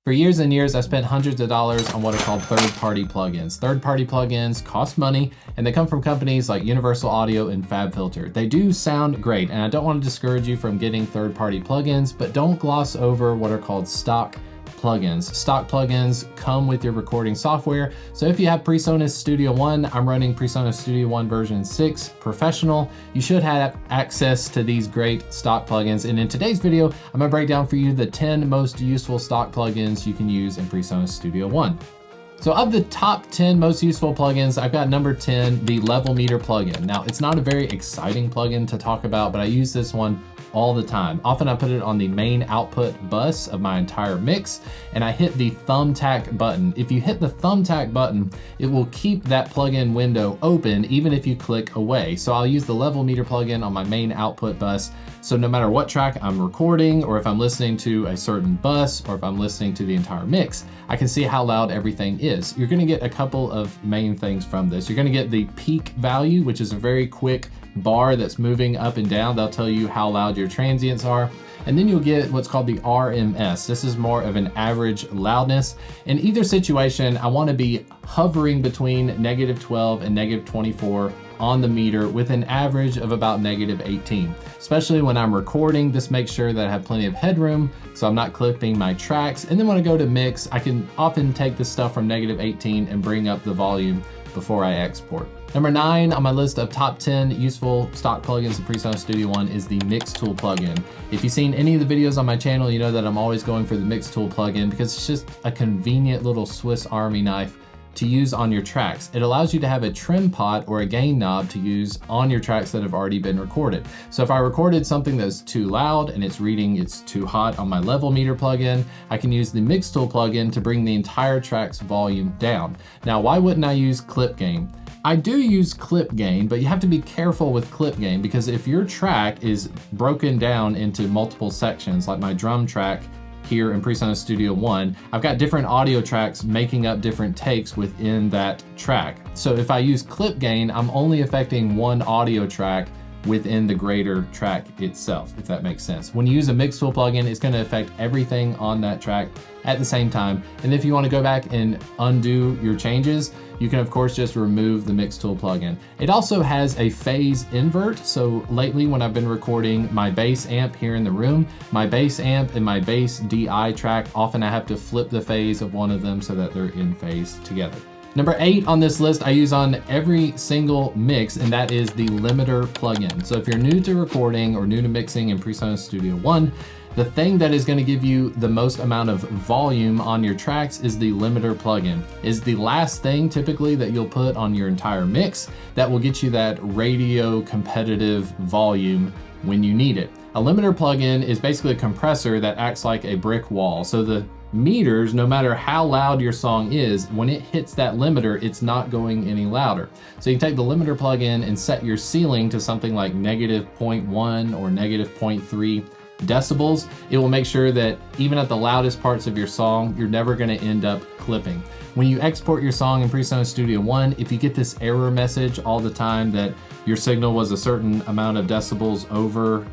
For years and years, I spent hundreds of dollars on what are called third-party plugins. Third-party plugins cost money, and they come from companies like Universal Audio and FabFilter. They do sound great, and I don't want to discourage you from getting third-party plugins, but don't gloss over what are called stock plugins. Stock plugins come with your recording software. So if you have PreSonus Studio One, I'm running PreSonus Studio One version 6 Professional. You should have access to these great stock plugins. And in today's video, I'm gonna break down for you the 10 most useful stock plugins you can use in PreSonus Studio One. So of the top 10 most useful plugins, I've got number 10, the level meter plugin. Now, it's not a very exciting plugin to talk about, but I use this one all the time. Often I put it on the main output bus of my entire mix, and I hit the thumbtack button. If you hit the thumbtack button, it will keep that plugin window open even if you click away. So I'll use the level meter plugin on my main output bus. So no matter what track I'm recording, or if I'm listening to a certain bus, or if I'm listening to the entire mix, I can see how loud everything is. You're gonna get a couple of main things from this. You're gonna get the peak value, which is a very quick bar that's moving up and down. They'll tell you how loud your transients are. And then you'll get what's called the RMS. This is more of an average loudness. In either situation, I want to be hovering between -12 and -24 on the meter with an average of about -18. Especially when I'm recording, this makes sure that I have plenty of headroom so I'm not clipping my tracks. And then when I go to mix, I can often take this stuff from -18 and bring up the volume before I export. Number 9 on my list of top 10 useful stock plugins in PreSonus Studio One is the Mix Tool plugin. If you've seen any of the videos on my channel, you know that I'm always going for the Mix Tool plugin because it's just a convenient little Swiss Army knife to use on your tracks. It allows you to have a trim pot or a gain knob to use on your tracks that have already been recorded. So if I recorded something that's too loud and it's reading it's too hot on my level meter plugin, I can use the Mix Tool plugin to bring the entire track's volume down. Now, why wouldn't I use clip gain? I do use clip gain, but you have to be careful with clip gain because if your track is broken down into multiple sections, like my drum track here in PreSonus Studio One, I've got different audio tracks making up different takes within that track. So if I use clip gain, I'm only affecting one audio track within the greater track itself, if that makes sense. When you use a Mix Tool plugin, it's gonna affect everything on that track at the same time. And if you wanna go back and undo your changes, you can of course just remove the Mix Tool plugin. It also has a phase invert. So lately when I've been recording my bass amp here in the room, my bass amp and my bass DI track, often I have to flip the phase of one of them so that they're in phase together. Number 8 on this list I use on every single mix, and that is the limiter plugin. So if you're new to recording or new to mixing in PreSonus Studio One, the thing that is going to give you the most amount of volume on your tracks is the limiter plugin. Is the last thing typically that you'll put on your entire mix that will get you that radio competitive volume when you need it. A limiter plugin is basically a compressor that acts like a brick wall. So the meters, no matter how loud your song is, when it hits that limiter, it's not going any louder. So you can take the limiter plugin and set your ceiling to something like -0.1 or -0.3 decibels. It will make sure that even at the loudest parts of your song, you're never going to end up clipping. When you export your song in PreSonus Studio One, if you get this error message all the time that your signal was a certain amount of decibels over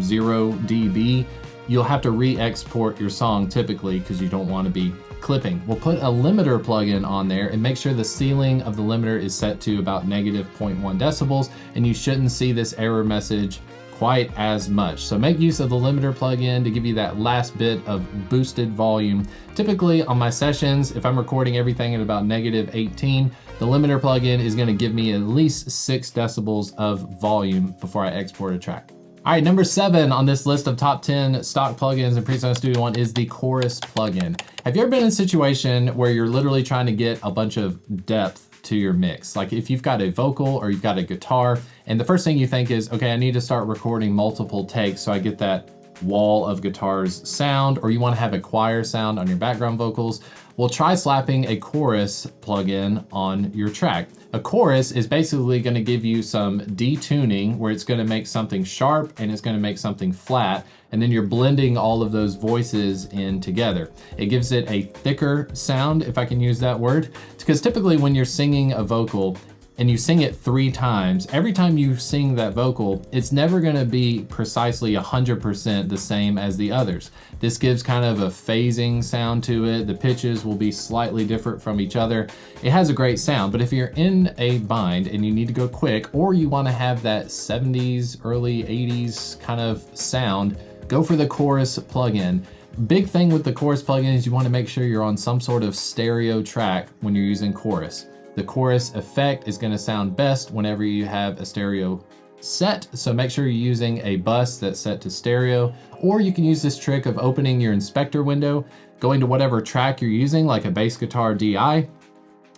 0 dB, you'll have to re-export your song typically because you don't want to be clipping. We'll put a limiter plugin on there and make sure the ceiling of the limiter is set to about -0.1 decibels, and you shouldn't see this error message quite as much. So make use of the limiter plugin to give you that last bit of boosted volume. Typically on my sessions, if I'm recording everything at about -18, the limiter plugin is going to give me at least 6 decibels of volume before I export a track. All right, number 7 on this list of top 10 stock plugins in PreSonus Studio One is the chorus plugin. Have you ever been in a situation where you're literally trying to get a bunch of depth to your mix? Like if you've got a vocal or you've got a guitar, and the first thing you think is, okay, I need to start recording multiple takes so I get that wall of guitars sound, or you want to have a choir sound on your background vocals. Well, try slapping a chorus plugin on your track. A chorus is basically going to give you some detuning where it's going to make something sharp and it's going to make something flat, and then you're blending all of those voices in together. It gives it a thicker sound, if I can use that word, because typically when you're singing a vocal, and you sing it 3 times, every time you sing that vocal, it's never gonna be precisely 100% the same as the others. This gives kind of a phasing sound to it. The pitches will be slightly different from each other. It has a great sound, but if you're in a bind and you need to go quick, or you wanna have that 70s, early 80s kind of sound, go for the chorus plugin. Big thing with the chorus plugin is you wanna make sure you're on some sort of stereo track when you're using chorus. The chorus effect is gonna sound best whenever you have a stereo set, so make sure you're using a bus that's set to stereo, or you can use this trick of opening your inspector window, going to whatever track you're using, like a bass guitar DI,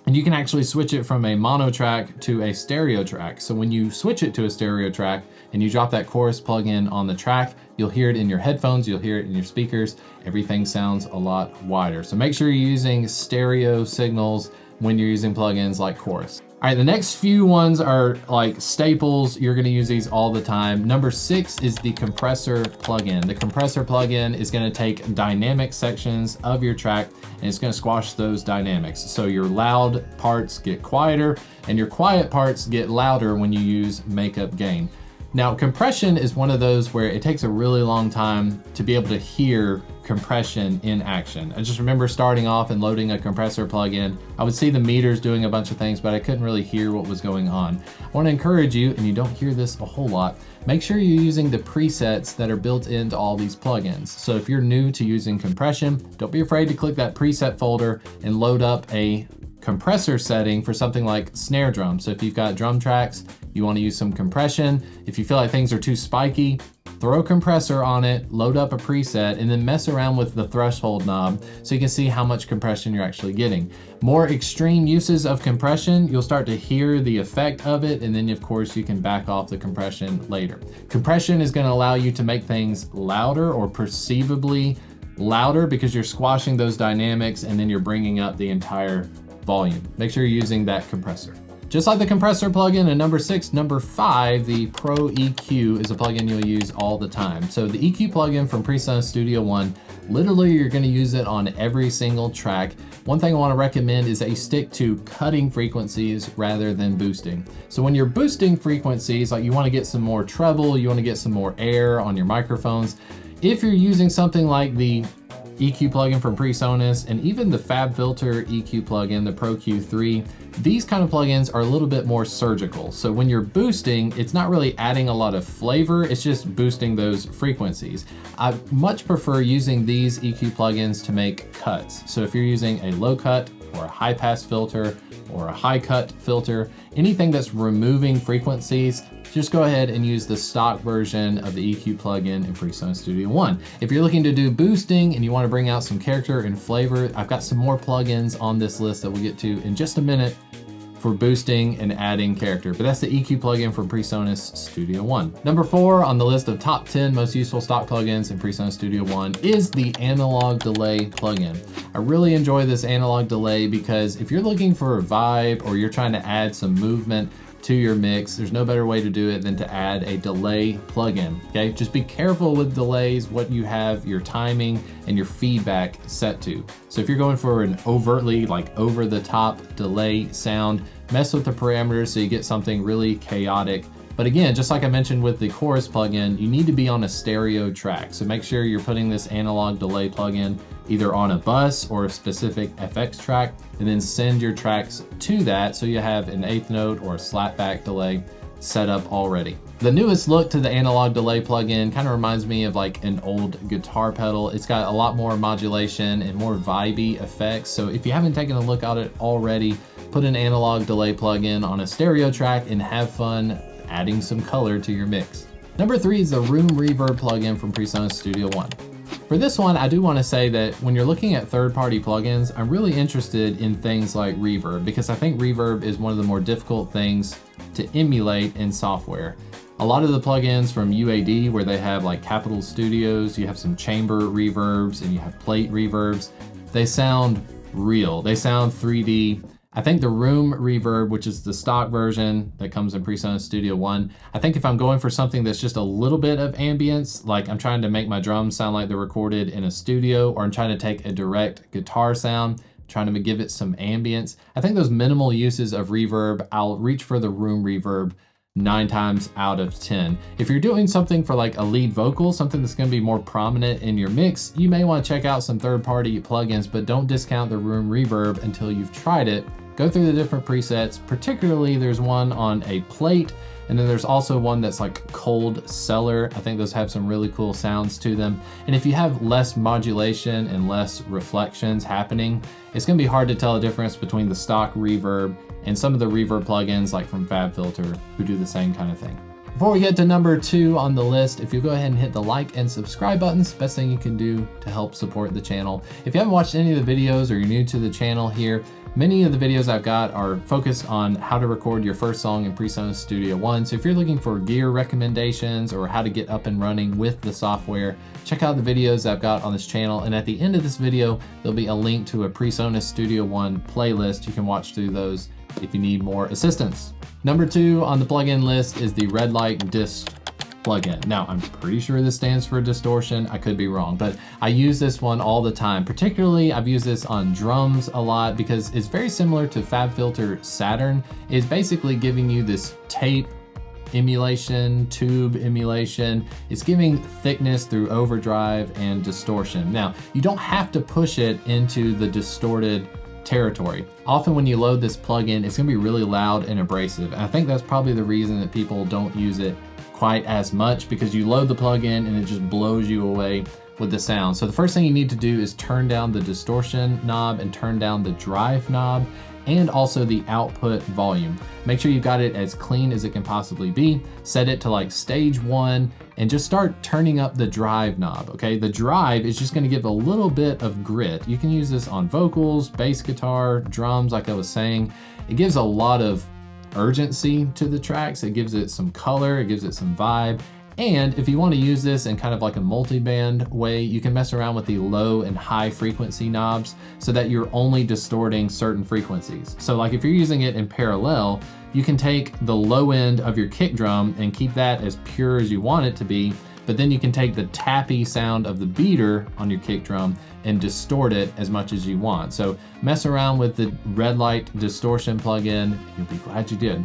and you can actually switch it from a mono track to a stereo track. So when you switch it to a stereo track and you drop that chorus plugin on the track, you'll hear it in your headphones, you'll hear it in your speakers, everything sounds a lot wider. So make sure you're using stereo signals when you're using plugins like chorus. All right, the next few ones are like staples. You're gonna use these all the time. Number 6 is the compressor plugin. The compressor plugin is gonna take dynamic sections of your track and it's gonna squash those dynamics. So your loud parts get quieter and your quiet parts get louder when you use makeup gain. Now, compression is one of those where it takes a really long time to be able to hear compression in action. I just remember starting off and loading a compressor plugin. I would see the meters doing a bunch of things, but I couldn't really hear what was going on. I want to encourage you, and you don't hear this a whole lot, make sure you're using the presets that are built into all these plugins. So if you're new to using compression, don't be afraid to click that preset folder and load up a compressor setting for something like snare drum. So if you've got drum tracks, you want to use some compression. If you feel like things are too spiky, throw a compressor on it, load up a preset, and then mess around with the threshold knob so you can see how much compression you're actually getting. More extreme uses of compression, you'll start to hear the effect of it, and then of course you can back off the compression later. Compression is going to allow you to make things louder or perceivably louder because you're squashing those dynamics and then you're bringing up the entire volume. Make sure you're using that compressor. Just like the compressor plugin in number 6, number 5, the Pro EQ is a plugin you'll use all the time. So the EQ plugin from PreSonus Studio One, literally you're gonna use it on every single track. One thing I wanna recommend is that you stick to cutting frequencies rather than boosting. So when you're boosting frequencies, like you wanna get some more treble, you wanna get some more air on your microphones. If you're using something like the EQ plugin from PreSonus and even the FabFilter EQ plugin, the Pro Q3, these kind of plugins are a little bit more surgical. So when you're boosting, it's not really adding a lot of flavor, it's just boosting those frequencies. I much prefer using these EQ plugins to make cuts. So if you're using a low cut or a high pass filter or a high cut filter, anything that's removing frequencies, just go ahead and use the stock version of the EQ plugin in PreSonus Studio One. If you're looking to do boosting and you want to bring out some character and flavor, I've got some more plugins on this list that we'll get to in just a minute for boosting and adding character, but that's the EQ plugin from PreSonus Studio One. Number 4 on the list of top 10 most useful stock plugins in PreSonus Studio One is the analog delay plugin. I really enjoy this analog delay because if you're looking for a vibe or you're trying to add some movement to your mix, there's no better way to do it than to add a delay plugin, okay? Just be careful with delays, what you have your timing and your feedback set to. So if you're going for an overtly like over the top delay sound, mess with the parameters so you get something really chaotic. But again, just like I mentioned with the chorus plugin, you need to be on a stereo track. So make sure you're putting this analog delay plugin either on a bus or a specific FX track, and then send your tracks to that so you have an eighth note or a slapback delay set up already. The newest look to the analog delay plugin kind of reminds me of like an old guitar pedal. It's got a lot more modulation and more vibey effects. So if you haven't taken a look at it already, put an analog delay plugin on a stereo track and have fun adding some color to your mix. Number 3 is the Room Reverb plugin from PreSonus Studio One. For this one, I do want to say that when you're looking at third-party plugins, I'm really interested in things like reverb because I think reverb is one of the more difficult things to emulate in software. A lot of the plugins from UAD where they have like Capitol Studios, you have some chamber reverbs and you have plate reverbs, they sound real, they sound 3D. I think the Room Reverb, which is the stock version that comes in PreSonus Studio One, I think if I'm going for something that's just a little bit of ambience, like I'm trying to make my drums sound like they're recorded in a studio, or I'm trying to take a direct guitar sound, trying to give it some ambience. I think those minimal uses of reverb, I'll reach for the room reverb 9 times out of 10. If you're doing something for like a lead vocal, something that's gonna be more prominent in your mix, you may wanna check out some third-party plugins, but don't discount the room reverb until you've tried it. Go through the different presets, particularly there's one on a plate, and then there's also one that's like cold cellar. I think those have some really cool sounds to them. And if you have less modulation and less reflections happening, it's gonna be hard to tell a difference between the stock reverb and some of the reverb plugins like from FabFilter who do the same kind of thing. Before we get to number 2 on the list, if you go ahead and hit the like and subscribe buttons, best thing you can do to help support the channel. If you haven't watched any of the videos or you're new to the channel here, many of the videos I've got are focused on how to record your first song in PreSonus Studio One. So if you're looking for gear recommendations or how to get up and running with the software, check out the videos I've got on this channel. And at the end of this video, there'll be a link to a PreSonus Studio One playlist. You can watch through those if you need more assistance. Number 2 on the plugin list is the Redlight Dist plugin. Now, I'm pretty sure this stands for distortion. I could be wrong, but I use this one all the time. Particularly, I've used this on drums a lot because it's very similar to FabFilter Saturn. It's basically giving you this tape emulation, tube emulation. It's giving thickness through overdrive and distortion. Now, you don't have to push it into the distorted territory. Often when you load this plugin, it's gonna be really loud and abrasive. And I think that's probably the reason that people don't use it quite as much, because you load the plugin and it just blows you away with the sound. So the first thing you need to do is turn down the distortion knob and turn down the drive knob, and also the output volume. Make sure you've got it as clean as it can possibly be. Set it to like stage 1 and just start turning up the drive knob, okay? The drive is just gonna give a little bit of grit. You can use this on vocals, bass guitar, drums, like I was saying. It gives a lot of urgency to the tracks. It gives it some color, it gives it some vibe. And if you want to use this in kind of like a multi-band way, you can mess around with the low and high frequency knobs so that you're only distorting certain frequencies. So like if you're using it in parallel, you can take the low end of your kick drum and keep that as pure as you want it to be, but then you can take the tappy sound of the beater on your kick drum and distort it as much as you want. So mess around with the Redlight Distortion plugin, you'll be glad you did.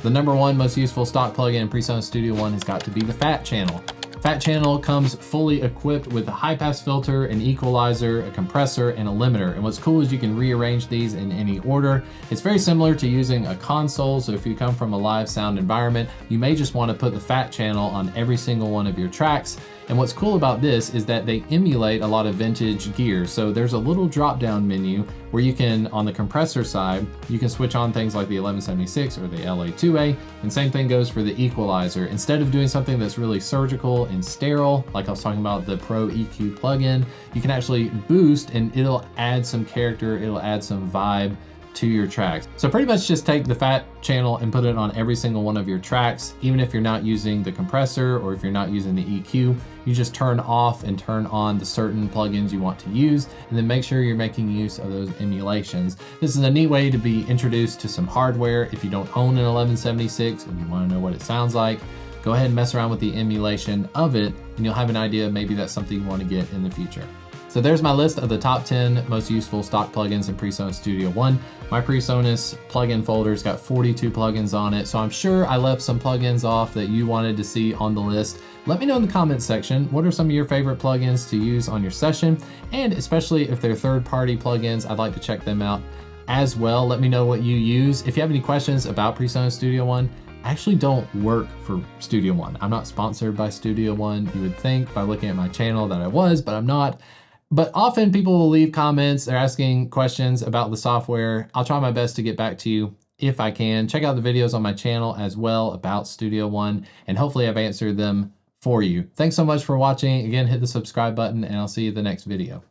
The number 1 most useful stock plugin in PreSonus Studio One has got to be the Fat Channel. Fat Channel comes fully equipped with a high pass filter, an equalizer, a compressor, and a limiter. And what's cool is you can rearrange these in any order. It's very similar to using a console, so if you come from a live sound environment, you may just want to put the Fat Channel on every single one of your tracks. And what's cool about this is that they emulate a lot of vintage gear. So there's a little drop-down menu where you can, on the compressor side, you can switch on things like the 1176 or the LA2A, and same thing goes for the equalizer. Instead of doing something that's really surgical and sterile, like I was talking about the Pro EQ plugin, you can actually boost and it'll add some character, it'll add some vibe to your tracks. So pretty much just take the Fat Channel and put it on every single one of your tracks. Even if you're not using the compressor or if you're not using the EQ, you just turn off and turn on the certain plugins you want to use, and then make sure you're making use of those emulations. This is a neat way to be introduced to some hardware. If you don't own an 1176 and you want to know what it sounds like, go ahead and mess around with the emulation of it, and you'll have an idea maybe that's something you want to get in the future. So there's my list of the top 10 most useful stock plugins in PreSonus Studio One. My PreSonus plugin folder's got 42 plugins on it, so I'm sure I left some plugins off that you wanted to see on the list. Let me know in the comments section, what are some of your favorite plugins to use on your session? And especially if they're third-party plugins, I'd like to check them out as well. Let me know what you use. If you have any questions about PreSonus Studio One, I actually don't work for Studio One. I'm not sponsored by Studio One. You would think by looking at my channel that I was, but I'm not. But often people will leave comments, they're asking questions about the software. I'll try my best to get back to you if I can. Check out the videos on my channel as well about Studio One, and hopefully I've answered them for you. Thanks so much for watching. Again, hit the subscribe button, and I'll see you in the next video.